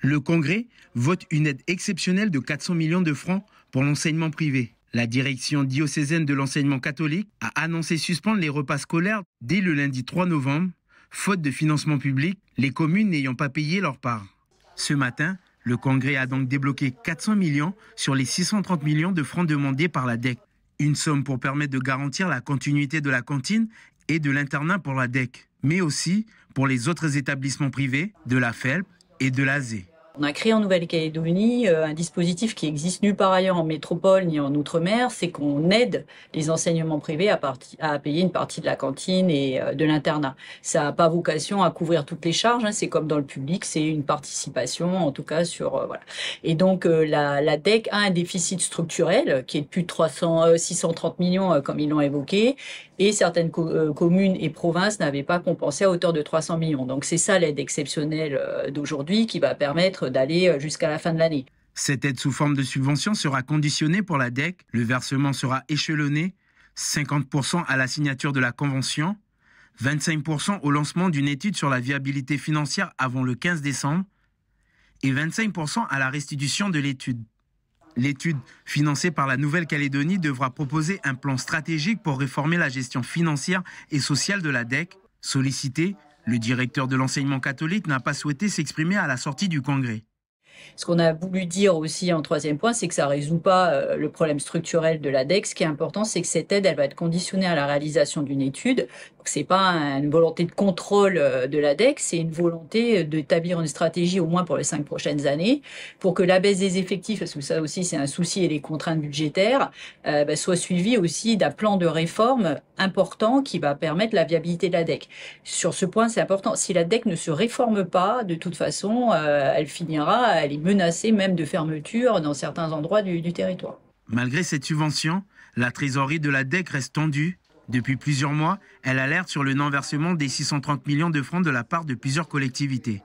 Le Congrès vote une aide exceptionnelle de 400 millions de francs pour l'enseignement privé. La direction diocésaine de l'enseignement catholique a annoncé suspendre les repas scolaires dès le lundi 3 novembre, faute de financement public, les communes n'ayant pas payé leur part. Ce matin, le Congrès a donc débloqué 400 millions sur les 630 millions de francs demandés par la DEC. Une somme pour permettre de garantir la continuité de la cantine et de l'internat pour la DEC, mais aussi pour les autres établissements privés de la FELP et de l'ASE. On a créé en Nouvelle-Calédonie un dispositif qui existe nulle part ailleurs en métropole ni en Outre-mer, c'est qu'on aide les enseignements privés à payer une partie de la cantine et de l'internat. Ça n'a pas vocation à couvrir toutes les charges, hein, c'est comme dans le public, c'est une participation en tout cas sur... voilà. Et donc la DEC a un déficit structurel qui est de plus de 630 millions comme ils l'ont évoqué, et certaines communes et provinces n'avaient pas compensé à hauteur de 300 millions. Donc c'est ça l'aide exceptionnelle d'aujourd'hui qui va permettre d'aller jusqu'à la fin de l'année. Cette aide sous forme de subvention sera conditionnée pour la DEC. Le versement sera échelonné, 50% à la signature de la convention, 25% au lancement d'une étude sur la viabilité financière avant le 15 décembre et 25% à la restitution de l'étude. L'étude financée par la Nouvelle-Calédonie devra proposer un plan stratégique pour réformer la gestion financière et sociale de la DEC. Sollicité, le directeur de l'enseignement catholique n'a pas souhaité s'exprimer à la sortie du Congrès. Ce qu'on a voulu dire aussi en troisième point, c'est que ça ne résout pas le problème structurel de la DEC. Ce qui est important, c'est que cette aide, elle va être conditionnée à la réalisation d'une étude. Ce n'est pas une volonté de contrôle de la DEC, c'est une volonté d'établir une stratégie au moins pour les 5 prochaines années, pour que la baisse des effectifs, parce que ça aussi c'est un souci et les contraintes budgétaires, soit suivie aussi d'un plan de réforme important qui va permettre la viabilité de la DEC. Sur ce point, c'est important. Si la DEC ne se réforme pas, de toute façon, elle est menacée même de fermeture dans certains endroits du territoire. Malgré cette subvention, la trésorerie de la DEC reste tendue. Depuis plusieurs mois, elle alerte sur le non-versement des 630 millions de francs de la part de plusieurs collectivités.